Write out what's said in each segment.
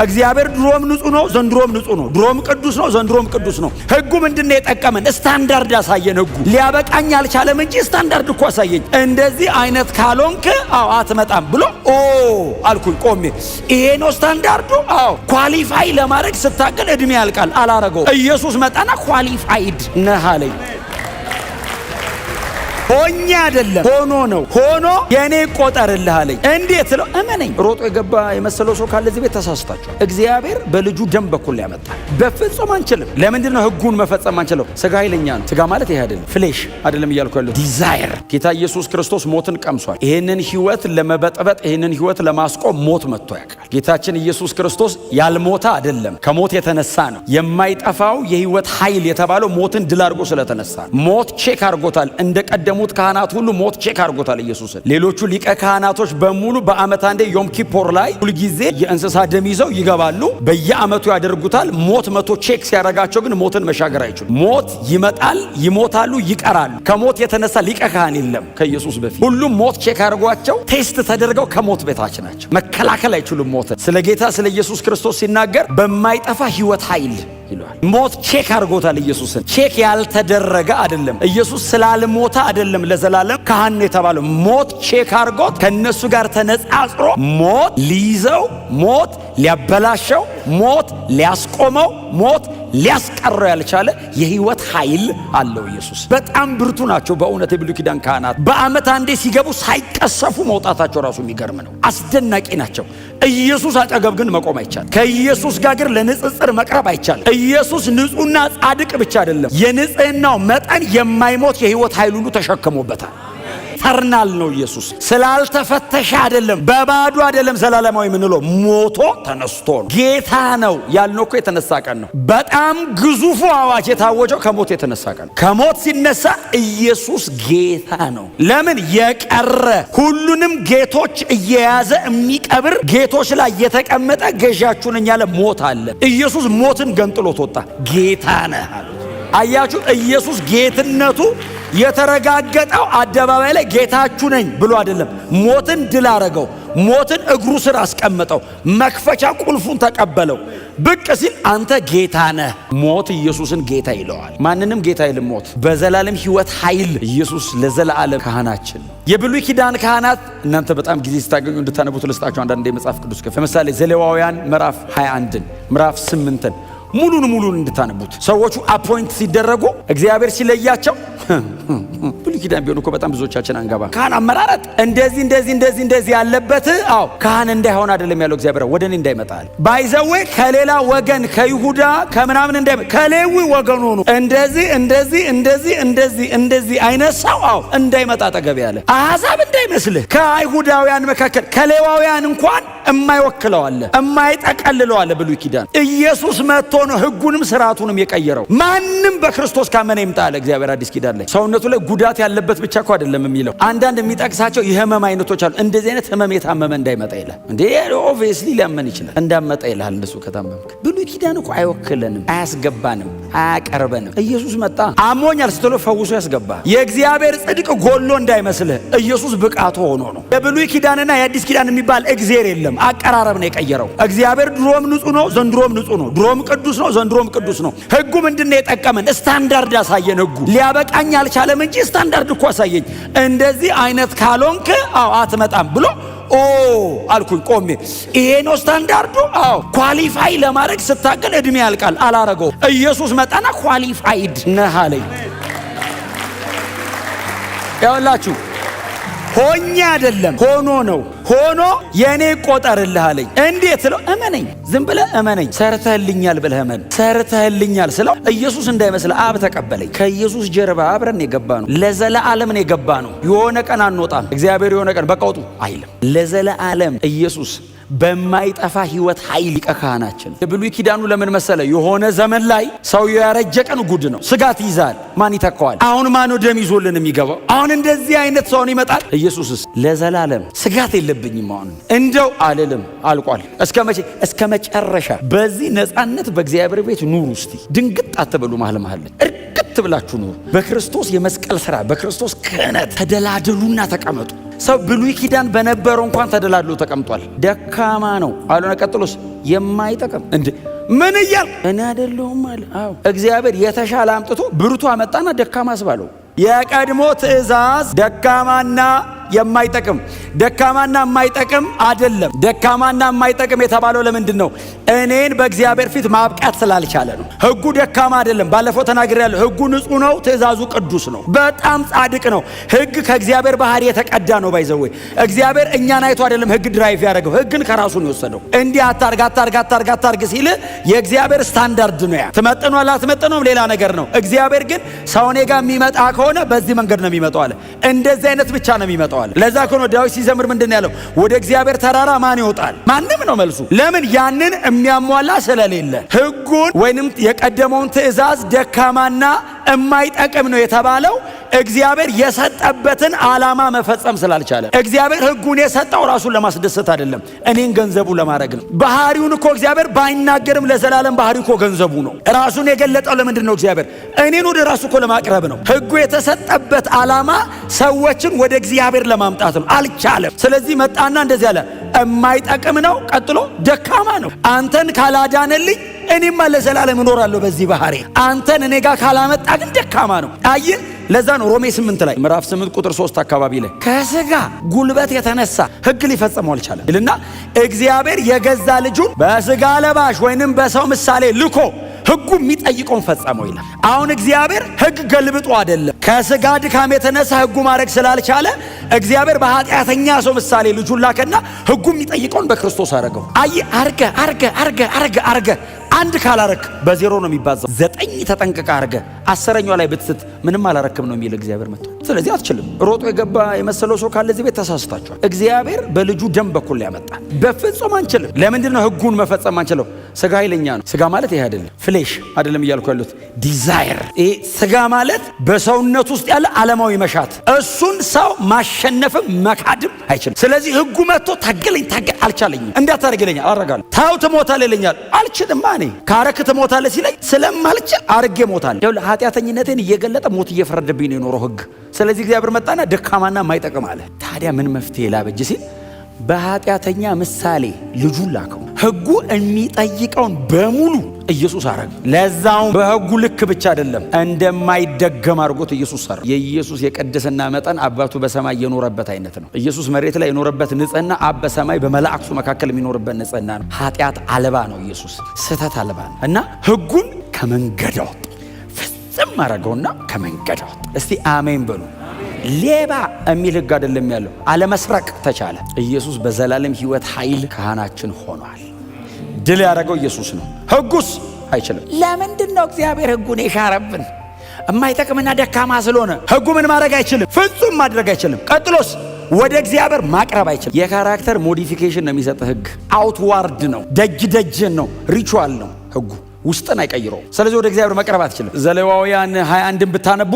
እግዚአብሔር ድሮም ንጹህ ነው፣ ዘንድሮም ንጹህ ነው። ድሮም ቅዱስ ነው፣ ዘንድሮም ቅዱስ ነው። ህጉ ምንድነው የጠቀመን? ስታንዳርድ አሳየን። ህጉ ሊያበቃኝ አልቻለም እንጂ ስታንዳርድ እኮ አሳየኝ። እንደዚህ አይነት ካልሆንክ አትመጣም ብሎ አልኩኝ ቆሜ። ይሄ ነው ስታንዳርዱ። ኳሊፋይ ለማድረግ ስታገል እድሜ ያልቃል። አላረገው። ኢየሱስ መጣና ኳሊፋይድ ነህ አለኝ። ሆኜ አይደለም ሆኖ ነው። ሆኖ የኔ ይቆጠርልህ አለኝ። እንዴት ነው? እመነኝ። ሮጦ የገባ የመሰለው ሰው ካለ እዚህ ቤት ተሳስታችኋል። እግዚአብሔር በልጁ ደም በኩል ያመጣል። በፍጹም አንችልም። ለምንድን ነው ህጉን መፈጸም አንችለው? ስጋ ኃይለኛ ነው። ስጋ ማለት ይሄ አይደለም፣ ፍሌሽ አይደለም እያልኩ ያለው ዲዛይር። ጌታ ኢየሱስ ክርስቶስ ሞትን ቀምሷል። ይሄንን ህይወት ለመበጥበጥ፣ ይሄንን ህይወት ለማስቆም ሞት መጥቶ ያውቃል። ጌታችን ኢየሱስ ክርስቶስ ያልሞተ አይደለም፣ ከሞት የተነሳ ነው። የማይጠፋው የህይወት ኃይል የተባለው ሞትን ድል አድርጎ ስለተነሳ ነው። ሞት ቼክ አድርጎታል። እንደቀደሙት ካህናት ሁሉ ሞት ቼክ አድርጎታል ኢየሱስን። ሌሎቹ ሊቀ ካህናቶች በሙሉ በአመት አንዴ ዮም ኪፖር ላይ ሁልጊዜ የእንስሳ ደም ይዘው ይገባሉ። በየአመቱ ያደርጉታል። ሞት መቶ ቼክ ሲያደርጋቸው ግን ሞትን መሻገር አይችሉም። ሞት ይመጣል፣ ይሞታሉ፣ ይቀራሉ። ከሞት የተነሳ ሊቀ ካህን የለም ከኢየሱስ በፊት። ሁሉም ሞት ቼክ አድርጓቸው ቴስት ተደርገው ከሞት በታች ናቸው። መከላከል አይችሉም ሞትን። ስለ ጌታ ስለ ኢየሱስ ክርስቶስ ሲናገር በማይጠፋ ህይወት ኃይል ይሏል። ሞት ቼክ አድርጎታል ኢየሱስን። ቼክ ያልተደረገ አይደለም። ኢየሱስ ስላልሞተ አይደለም ለዘላለም ካህን የተባለው። ሞት ቼክ አድርጎት ከነሱ ጋር ተነጻጽሮ ሞት ሊይዘው፣ ሞት ሊያበላሸው፣ ሞት ሊያስቆመው፣ ሞት ሊያስቀረው ያልቻለ የህይወት ኃይል አለው ኢየሱስ። በጣም ብርቱ ናቸው በእውነት የብሉይ ኪዳን ካህናት። በአመት አንዴ ሲገቡ ሳይቀሰፉ መውጣታቸው ራሱ የሚገርም ነው። አስደናቂ ናቸው። ኢየሱስ አጠገብ ግን መቆም አይቻልም። ከኢየሱስ ጋር ግን ለንጽጽር መቅረብ አይቻልም። ኢየሱስ ንጹህና ጻድቅ ብቻ አይደለም፣ የንጽህናው መጠን የማይሞት የህይወት ኃይል ሁሉ ተሸክሞበታል። ተርናል ነው ኢየሱስ። ስላልተፈተሸ አይደለም፣ በባዶ አይደለም። ዘላለማዊ ምንለው ሞቶ ተነስቶ ነው። ጌታ ነው ያልነው እኮ የተነሳ ቀን ነው። በጣም ግዙፉ አዋጅ የታወጀው ከሞት የተነሳ ቀን ነው። ከሞት ሲነሳ ኢየሱስ ጌታ ነው። ለምን? የቀረ ሁሉንም ጌቶች እየያዘ የሚቀብር ጌቶች ላይ የተቀመጠ ገዣችሁ ነኝ ያለ ሞት አለ። ኢየሱስ ሞትን ገንጥሎት ወጣ። ጌታ ነህ አለ። አያችሁ፣ ኢየሱስ ጌትነቱ የተረጋገጠው አደባባይ ላይ ጌታችሁ ነኝ ብሎ አይደለም። ሞትን ድል አረገው። ሞትን እግሩ ስር አስቀመጠው። መክፈቻ ቁልፉን ተቀበለው። ብቅ ሲል አንተ ጌታ ነህ። ሞት ኢየሱስን ጌታ ይለዋል። ማንንም ጌታ አይልም ሞት። በዘላለም ህይወት ኃይል ኢየሱስ ለዘላለም ካህናችን። የብሉይ ኪዳን ካህናት እናንተ በጣም ጊዜ ስታገኙ እንድታነቡት ልስጣችሁ አንዳንድ የመጽሐፍ ቅዱስ ክፍል። ለምሳሌ ዘሌዋውያን ምዕራፍ 21ን ምዕራፍ 8ን ሙሉን እንድታነቡት። ሰዎቹ አፖይንት ሲደረጉ እግዚአብሔር ሲለያቸው ብሉይ ኪዳን ቢሆን እኮ በጣም ብዙዎቻችን አንገባ። ካህን አመራረጥ እንደዚህ ያለበት ካህን እንዳይሆን አይደለም ያለው እግዚአብሔር፣ ወደ እኔ እንዳይመጣል ባይዘዌ ከሌላ ወገን ከይሁዳ ከምናምን እንዳይመጣ ከሌዊ ወገን ሆኖ እንደዚህ አይነት ሰው እንዳይመጣ አጠገብ ያለ አሕዛብ እንዳይመስልህ። ከአይሁዳውያን መካከል ከሌዋውያን እንኳን የማይወክለው አለ፣ የማይጠቀልለው አለ። ብሉይ ኪዳን ኢየሱስ መጥቶ ነው ህጉንም ስርዓቱንም የቀየረው። ማንም በክርስቶስ ካመነ ይምጣ አለ እግዚአብሔር። አዲስ ኪዳን ላይ ሰውነቱ ላይ ጉዳት ያለበት ብቻ እኮ አይደለም የሚለው። አንዳንድ የሚጠቅሳቸው የህመም አይነቶች አሉ። እንደዚህ አይነት ህመም የታመመ እንዳይመጣ ይላል። እንዴ ኦብቪየስሊ ሊያመን ይችላል። እንዳመጣ ይላል እንደሱ ከታመምክ። ብሉይ ኪዳን እኮ አይወክለንም፣ አያስገባንም፣ አያቀርበንም። ኢየሱስ መጣ። አሞኛል ስትለው ፈውሶ ያስገባ። የእግዚአብሔር ጽድቅ ጎሎ እንዳይመስልህ ኢየሱስ ብቃቱ ሆኖ ነው። የብሉይ ኪዳንና የአዲስ ኪዳን የሚባል እግዚአብሔር የለም። አቀራረብ ነው የቀየረው። እግዚአብሔር ድሮም ንጹህ ነው፣ ዘንድሮም ንጹህ ነው። ድሮም ቅዱስ ነው፣ ዘንድሮም ቅዱስ ነው። ህጉ ምንድነው የጠቀመን? ስታንዳርድ አሳየን። ህጉ ሊያበቃኝ አልቻለም እንጂ ስታንዳርድ እኮ አሳየኝ። እንደዚህ አይነት ካልሆንክ አትመጣም ብሎ አልኩኝ ቆሜ። ይሄ ነው ስታንዳርዱ። ኳሊፋይ ለማድረግ ስታገል እድሜ ያልቃል። አላረገው። ኢየሱስ መጣና ኳሊፋይድ ነህ አለኝ። ያውላችሁ ሆኜ አይደለም ሆኖ ነው። ሆኖ የኔ ይቆጠርልህ አለኝ። እንዴት ስለው እመነኝ፣ ዝም ብለህ እመነኝ። ሰርተህልኛል ብለህ እመን። ሰርተህልኛል ስለው ኢየሱስ እንዳይመስልህ አብ ተቀበለኝ። ከኢየሱስ ጀርባ አብረን የገባ ነው። ለዘላለም ነው የገባ ነው። የሆነ ቀን አንወጣም። እግዚአብሔር የሆነ ቀን በቀውጡ አይልም። ለዘላለም ኢየሱስ በማይጠፋ ህይወት ኃይል ሊቀ ካህናችን። የብሉይ ኪዳኑ ለምን መሰለ? የሆነ ዘመን ላይ ሰው ያረጀ ቀን ጉድ ነው። ስጋት ይዛል። ማን ይተካዋል? አሁን ማን ደም ይዞልን የሚገባው? አሁን እንደዚህ አይነት ሰውን ይመጣል። ኢየሱስስ ለዘላለም ስጋት የለብኝም አሁን እንደው አልልም። አልቋል። እስከ መቼ? እስከ መጨረሻ። በዚህ ነፃነት በእግዚአብሔር ቤት ኑሩ። እስቲ ድንግጥ አትበሉ። መሀል እርግጥ ጽድት ብላችሁ ኑሩ። በክርስቶስ የመስቀል ሥራ በክርስቶስ ክህነት ተደላድሉና ተቀመጡ። ሰው ብሉይ ኪዳን በነበረው እንኳን ተደላድሎ ተቀምጧል። ደካማ ነው አሉና ቀጥሎስ የማይጠቅም እንዴ ምን እያል እኔ አይደለሁም አለ። አዎ እግዚአብሔር የተሻለ አምጥቶ ብርቱ አመጣና ደካማ አስባለው። የቀድሞ ትእዛዝ ደካማና የማይጠቅም ደካማና የማይጠቅም አይደለም። ደካማና የማይጠቅም የተባለው ለምንድን ነው? እኔን በእግዚአብሔር ፊት ማብቃት ስላልቻለ ነው። ሕጉ ደካማ አይደለም። ባለፈው ተናግሬያለሁ። ሕጉ ንጹህ ነው። ትእዛዙ ቅዱስ ነው። በጣም ጻድቅ ነው። ሕግ ከእግዚአብሔር ባህሪ የተቀዳ ነው። ባይዘዌ እግዚአብሔር እኛን አይቶ አይደለም ሕግ ድራይቭ ያደረገው። ሕግን ከራሱ ነው የወሰደው። እንዲህ አታርግ አታርግ አታርግ አታርግ ሲል የእግዚአብሔር ስታንዳርድ ነው። ያ ትመጥኗል አትመጥነውም ሌላ ነገር ነው። እግዚአብሔር ግን ሰው እኔ ጋር የሚመጣ ከሆነ በዚህ መንገድ ነው የሚመጣው አለ። እንደዚህ አይነት ብቻ ነው የሚመጣው። ለዛ እኮ ነው ዳዊት ሲዘምር ምንድን ያለው? ወደ እግዚአብሔር ተራራ ማን ይወጣል? ማንም ነው መልሱ። ለምን? ያንን የሚያሟላ ስለሌለ። ሕጉን ወይንም የቀደመውን ትእዛዝ ደካማና የማይጠቅም ነው የተባለው እግዚአብሔር የሰጠበትን ዓላማ መፈጸም ስላልቻለ። እግዚአብሔር ሕጉን የሰጠው ራሱን ለማስደሰት አይደለም፣ እኔን ገንዘቡ ለማድረግ ነው። ባህሪውን እኮ እግዚአብሔር ባይናገርም ለዘላለም ባህሪው እኮ ገንዘቡ ነው። ራሱን የገለጠው ለምንድን ነው? እግዚአብሔር እኔን ወደ ራሱ እኮ ለማቅረብ ነው። ሕጉ የተሰጠበት ዓላማ ሰዎችን ወደ እግዚአብሔር ለማምጣት ነው። አልቻለም። ስለዚህ መጣና እንደዚህ አለ፣ የማይጠቅም ነው። ቀጥሎ ደካማ ነው። አንተን ካላዳነልኝ እኔማ ለዘላለም እኖራለሁ በዚህ ባህሪ። አንተን እኔ ጋር ካላመጣ ግን ደካማ ነው። አየህ፣ ለዛ ነው ሮሜ 8 ላይ ምዕራፍ 8 ቁጥር 3 አካባቢ ላይ ከሥጋ ጉልበት የተነሳ ሕግ ሊፈጽመው አልቻለም ይልና እግዚአብሔር የገዛ ልጁን በሥጋ ለባሽ ወይንም በሰው ምሳሌ ልኮ ሕጉ የሚጠይቀውን ፈጸመው ይላል። አሁን እግዚአብሔር ሕግ ገልብጦ አይደለም። ከሥጋ ድካም የተነሳ ሕጉ ማድረግ ስላልቻለ እግዚአብሔር በኃጢአተኛ ሰው ምሳሌ ልጁን ላከና ሕጉ የሚጠይቀውን በክርስቶስ አረገው። አይ አርገ አርገ አርገ አርገ አርገ አንድ ካላረክ በዜሮ ነው የሚባዛው። 9 ተጠንቅቀ አርገ 10ኛው ላይ ብትስት ምንም አላረክም ነው የሚል እግዚአብሔር መጥቶ። ስለዚህ አትችልም። ሮጦ የገባ የመሰለው ሰው ካለ እዚህ ቤት ተሳስታችኋል። እግዚአብሔር በልጁ ደም በኩል ያመጣል። በፍጹም አንችልም። ለምንድን ነው ሕጉን መፈጸም አንችለው? ሥጋ ኃይለኛ ነው። ሥጋ ማለት ይሄ አይደለም፣ ፍሌሽ አይደለም እያልኩ ያሉት ዲዛይር። ይሄ ሥጋ ማለት በሰውነት ውስጥ ያለ ዓለማዊ መሻት፣ እሱን ሰው ማሸነፍም መካድም አይችልም። ስለዚህ ሕጉ መጥቶ ታገለኝ አልቻለኝም። እንዳታረግ ይለኛል፣ አረጋለሁ። ታው ትሞታለህ ይለኛል፣ አልችልም። ማኔ ካረክ ትሞታለህ ሲለኝ ስለማልችል አርጌ ሞታለሁ። ይኸውልህ ኃጢአተኝነቴን እየገለጠ ሞት እየፈረደብኝ ነው የኖረው ሕግ። ስለዚህ እግዚአብሔር መጣና ደካማና የማይጠቅም አለ። ታዲያ ምን መፍትሄ ላበጅ ሲል በኃጢአተኛ ምሳሌ ልጁን ላከው። ሕጉ የሚጠይቀውን በሙሉ ኢየሱስ አረገ። ለዛውም በሕጉ ልክ ብቻ አይደለም፣ እንደማይደገም አድርጎት ኢየሱስ ሰራ። የኢየሱስ የቅድስና መጠን አባቱ በሰማይ የኖረበት አይነት ነው። ኢየሱስ መሬት ላይ የኖረበት ንጽህና አብ በሰማይ በመላእክቱ መካከል የሚኖርበት ንጽህና ነው። ኃጢአት አልባ ነው ኢየሱስ፣ ስህተት አልባ ነው። እና ሕጉን ከመንገድ አወጣ፣ ፍጽም አረገውና ከመንገድ አወጣ። እስቲ አሜን በሉ። ሌባ የሚል ሕግ አይደለም ያለው፣ አለመስረቅ ተቻለ። ኢየሱስ በዘላለም ሕይወት ኃይል ካህናችን ሆኗል። ድል ያደረገው ኢየሱስ ነው። ሕጉስ አይችልም። ለምንድን ነው እግዚአብሔር ሕጉን የሻረብን? የማይጠቅምና ደካማ ስለሆነ ሕጉ ምን ማድረግ አይችልም፣ ፍጹም ማድረግ አይችልም። ቀጥሎስ ወደ እግዚአብሔር ማቅረብ አይችልም። የካራክተር ሞዲፊኬሽን ነው የሚሰጥ ሕግ። አውትዋርድ ነው፣ ደጅን ነው፣ ሪቹዋል ነው። ሕጉ ውስጥን አይቀይረውም። ስለዚህ ወደ እግዚአብሔር መቅረብ አትችልም። ዘሌዋውያን 21ን ብታነቡ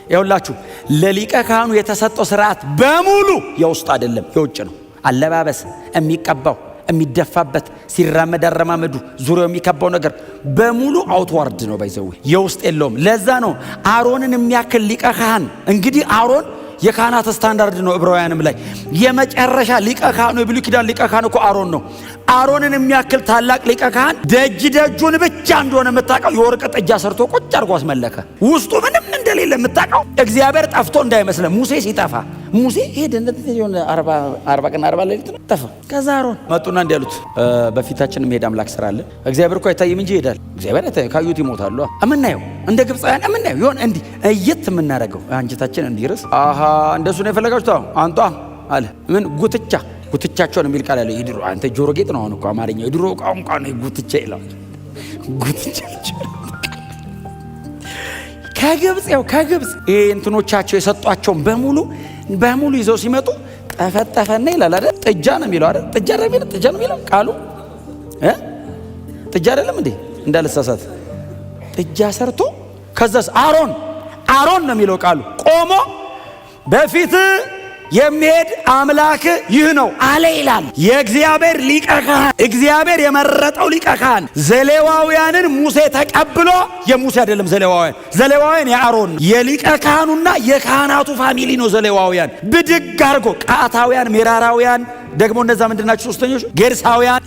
ይኸውላችሁ ለሊቀ ካህኑ የተሰጠው ስርዓት በሙሉ የውስጥ አይደለም የውጭ ነው። አለባበስ፣ የሚቀባው፣ የሚደፋበት፣ ሲራመድ አረማመዱ፣ ዙሪያው የሚከባው ነገር በሙሉ አውትዋርድ ነው። ባይዘው የውስጥ የለውም። ለዛ ነው አሮንን የሚያክል ሊቀ ካህን። እንግዲህ አሮን የካህናት ስታንዳርድ ነው። ዕብራውያንም ላይ የመጨረሻ ሊቀ ካህኑ የብሉይ ኪዳን ሊቀ ካህን እኮ አሮን ነው። አሮንን የሚያክል ታላቅ ሊቀ ካህን ደጁን ብቻ እንደሆነ የምታውቀው የወርቅ ጥጃ ሰርቶ ቁጭ አድርጎ አስመለከ። ውስጡ ምንም እንደሌለ የምታውቀው እግዚአብሔር ጠፍቶ እንዳይመስለ ሙሴ ሲጠፋ ሙሴ ሄደ እንደሆነ 40 ቀን 40 ሌሊት ነው ጠፋ። ከዛ አሮን መጡና እንዲህ ያሉት በፊታችን መሄድ አምላክ ስራ አለ። እግዚአብሔር እኮ አይታይም እንጂ ይሄዳል። እግዚአብሔር አይታይም፣ ካዩት ይሞታሉ። እምናየው እንደ ግብፃውያን እምናየው ይሆን እንዲህ እየት የምናደርገው አንጀታችን እንዲርስ እንደሱ ነው የፈለጋችሁት አንቷ አለ። ምን ጉትቻቸውን የሚል ቃል አለ። ይድሮ አንተ ጆሮ ጌጥ ነው። አሁን እኮ አማርኛው ይድሮ ቋንቋ ነው። ጉትቻ ይላል። ጉትቻቸው ከግብፅ ይሄ እንትኖቻቸው የሰጧቸውን በሙሉ ይዘው ሲመጡ ጠፈጠፈና ይላል አይደል? ጥጃ ነው የሚለው አይደል? ጥጃ ነው የሚለው ቃሉ ጥጃ አይደለም እንዴ? እንዳልሳሳት ጥጃ ሰርቶ ከዛስ አሮን ነው የሚለው ቃሉ ቆሞ በፊት የሚሄድ አምላክ ይህ ነው አለ ይላል። የእግዚአብሔር ሊቀ ካህን፣ እግዚአብሔር የመረጠው ሊቀ ካህን ዘሌዋውያንን ሙሴ ተቀብሎ፣ የሙሴ አይደለም ዘሌዋውያን የአሮን የሊቀ ካህኑና የካህናቱ ፋሚሊ ነው። ዘሌዋውያን ብድግ አድርጎ ቀዓታውያን፣ ሜራራውያን ደግሞ እነዛ ምንድናቸው? ሶስተኞች ጌርሳውያን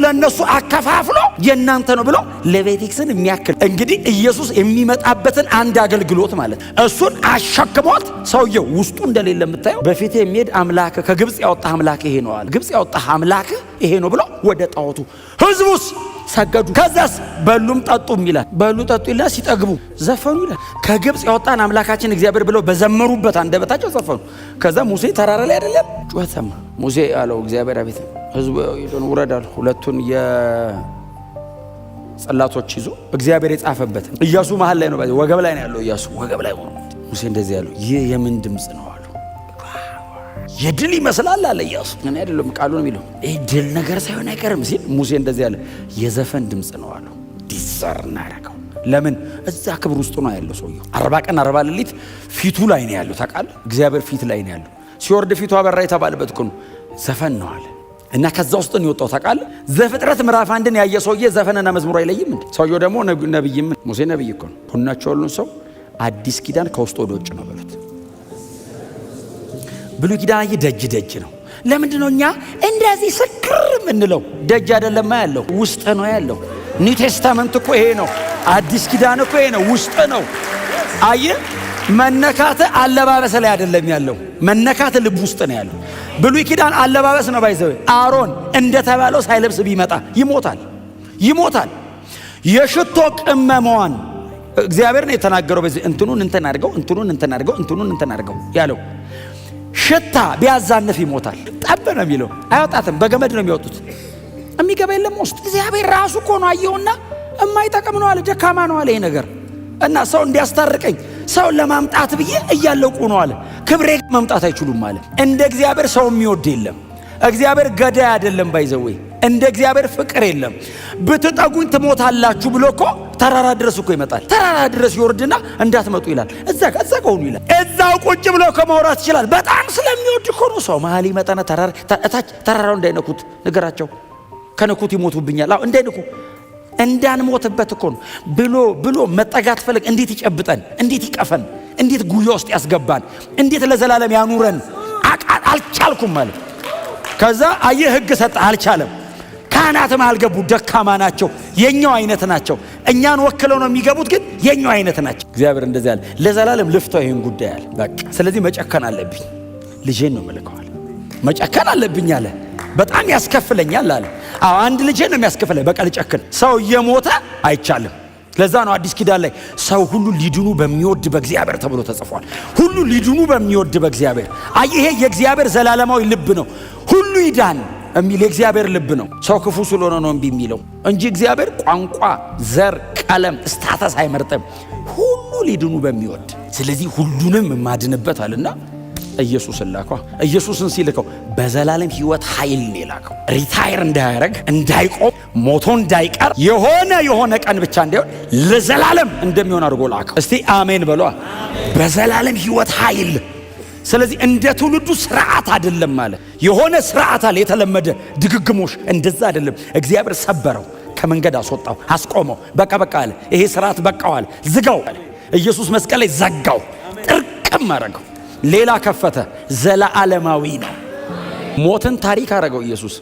ለነሱ አከፋፍሎ የእናንተ ነው ብሎ ሌቪቲክስን የሚያክል እንግዲህ ኢየሱስ የሚመጣበትን አንድ አገልግሎት ማለት እሱን አሸክሞት ሰውየው ውስጡ እንደሌለ የምታየው በፊት የሚሄድ አምላክ ከግብፅ ያወጣ አምላክ ይሄ ነው አለ። ግብፅ ያወጣ አምላክ ይሄ ነው ብሎ ወደ ጣዖቱ ህዝቡስ ሰገዱ። ከዛስ በሉም ጠጡም ይላል። በሉ ጠጡ ይላል። ሲጠግቡ ዘፈኑ ይላል። ከግብፅ ያወጣን አምላካችን እግዚአብሔር ብለው በዘመሩበት አንደበታቸው ዘፈኑ። ከዛ ሙሴ ተራራ ላይ አይደለም ጩኸት ሰማ። ሙሴ አለው እግዚአብሔር አቤት ህዝቡ ይዶን ውረዳል። ሁለቱን የጽላቶች ይዞ እግዚአብሔር የጻፈበት ኢያሱ መሃል ላይ ነው፣ ወገብ ላይ ነው ያለው። ኢያሱ ወገብ ላይ ሆኖ ሙሴ እንደዚህ ያለው ይህ የምን ድምፅ ነው? የድል ይመስላል አለ ኢያሱ። ግን አይደለም ቃሉ ነው የሚለው ይሄ ድል ነገር ሳይሆን አይቀርም ሲል ሙሴ እንደዚህ ያለ የዘፈን ድምፅ ነው አለው። ዲዘርን አደረገው። ለምን? እዛ ክብር ውስጥ ነው ያለው ሰውየው። 40 ቀን 40 ሌሊት ፊቱ ላይ ነው ያለው። ታውቃለህ? እግዚአብሔር ፊት ላይ ነው ያለው። ሲወርድ ፊቱ አበራ የተባለበት እኮ ነው። ዘፈን ነው አለ እና ከዛ ውስጥ ነው የወጣው። ታውቃለህ? ዘፍጥረት ምዕራፍ 1ን ያየ ሰውዬ ዘፈንና መዝሙር አይለይም እንዴ? ሰውየው ደግሞ ነብይም ሙሴ ነብይ እኮ ነው። ሁናቸው ሁሉን ሰው አዲስ ኪዳን ከውስጥ ወደ ውጭ ነው በሉት። ብሉይ ኪዳን ደጅ ነው። ለምንድን ነው እኛ እንደዚህ ስክር ምንለው? ደጅ አይደለም ያለው ውስጥ ነው ያለው። ኒው ቴስታመንት እኮ ይሄ ነው። አዲስ ኪዳን እኮ ይሄ ነው፣ ውስጥ ነው። አየህ፣ መነካት አለባበስ ላይ አይደለም ያለው፣ መነካት ልብ ውስጥ ነው ያለው። ብሉይ ኪዳን አለባበስ ነው ባይዘው። አሮን እንደተባለው ሳይለብስ ቢመጣ ይሞታል። የሽቶ ቅመሟን እግዚአብሔር ነው የተናገረው። በዚህ እንትኑን እንትን አድርገው ያለው ሽታ ቢያዛንፍ ይሞታል። ጠብ ነው የሚለው፣ አይወጣትም። በገመድ ነው የሚወጡት። የሚገባ የለም ውስጥ። እግዚአብሔር ራሱ እኮ ነው አየውና የማይጠቅም ነው አለ፣ ደካማ ነው አለ ይሄ ነገር እና ሰው እንዲያስታርቀኝ ሰው ለማምጣት ብዬ እያለቁ ነው አለ። ክብሬ መምጣት አይችሉም አለ። እንደ እግዚአብሔር ሰው የሚወድ የለም። እግዚአብሔር ገዳይ አይደለም ባይዘው። እንደ እግዚአብሔር ፍቅር የለም። ብትጠጉኝ ትሞታላችሁ ብሎ እኮ ተራራ ድረስ እኮ ይመጣል። ተራራ ድረስ ይወርድና እንዳትመጡ ይላል። እዛ ቆኑ ይላል። እዛው ቁጭ ብሎ ከመውራት ይችላል። በጣም ስለሚወድ እኮ ነው። ሰው መሀል ይመጣና ተራራው እንዳይነኩት ንገራቸው። ከነኩት ይሞቱብኛል። አዎ እንዳይነኩ እንዳንሞትበት እኮ ነው ብሎ መጠጋት ፈለግ። እንዴት ይጨብጠን፣ እንዴት ይቀፈን፣ እንዴት ጉያ ውስጥ ያስገባን፣ እንዴት ለዘላለም ያኑረን። አልቻልኩም ማለት ከዛ አየህ ህግ ሰጠ፣ አልቻለም። ካህናትም አልገቡ፣ ደካማ ናቸው፣ የኛው አይነት ናቸው። እኛን ወክለው ነው የሚገቡት፣ ግን የኛው አይነት ናቸው። እግዚአብሔር እንደዚህ ያለ ለዘላለም ልፍታው ይሄን ጉዳይ አለ። በቃ ስለዚህ መጨከን አለብኝ፣ ልጄን ነው መልከዋል። መጨከን አለብኝ አለ። በጣም ያስከፍለኛል አለ። አዎ አንድ ልጄን ነው የሚያስከፍለኝ። በቃ ልጨክን። ሰው እየሞተ አይቻልም። ለዛ ነው አዲስ ኪዳን ላይ ሰው ሁሉ ሊድኑ በሚወድ በእግዚአብሔር ተብሎ ተጽፏል። ሁሉ ሊድኑ በሚወድ በእግዚአብሔር። አይ ይሄ የእግዚአብሔር ዘላለማዊ ልብ ነው። ሁሉ ይዳን የሚል የእግዚአብሔር ልብ ነው። ሰው ክፉ ስለሆነ ነው እምቢ የሚለው እንጂ እግዚአብሔር ቋንቋ፣ ዘር፣ ቀለም፣ ስታተስ አይመርጥም። ሁሉ ሊድኑ በሚወድ ስለዚህ ሁሉንም የማድንበት አለና ኢየሱስን ላከው። ኢየሱስን ሲልከው በዘላለም ሕይወት ኃይል ነው የላከው። ሪታየር እንዳያረግ፣ እንዳይቆም፣ ሞቶ እንዳይቀር የሆነ ቀን ብቻ እንዳይሆን ለዘላለም እንደሚሆን አድርጎ ላከው። እስቲ አሜን በሏ። በዘላለም ሕይወት ኃይል። ስለዚህ እንደ ትውልዱ ስርዓት አይደለም ማለት የሆነ ስርዓት አለ፣ የተለመደ ድግግሞሽ፣ እንደዛ አይደለም። እግዚአብሔር ሰበረው፣ ከመንገድ አስወጣው፣ አስቆመው። በቃ አለ። ይሄ ስርዓት በቃዋል፣ ዝጋው። ኢየሱስ መስቀል ላይ ዘጋው፣ ጥርቅም አረገው። ሌላ ከፈተ። ዘለዓለማዊ ነው። ሞትን ታሪክ አረገው ኢየሱስ።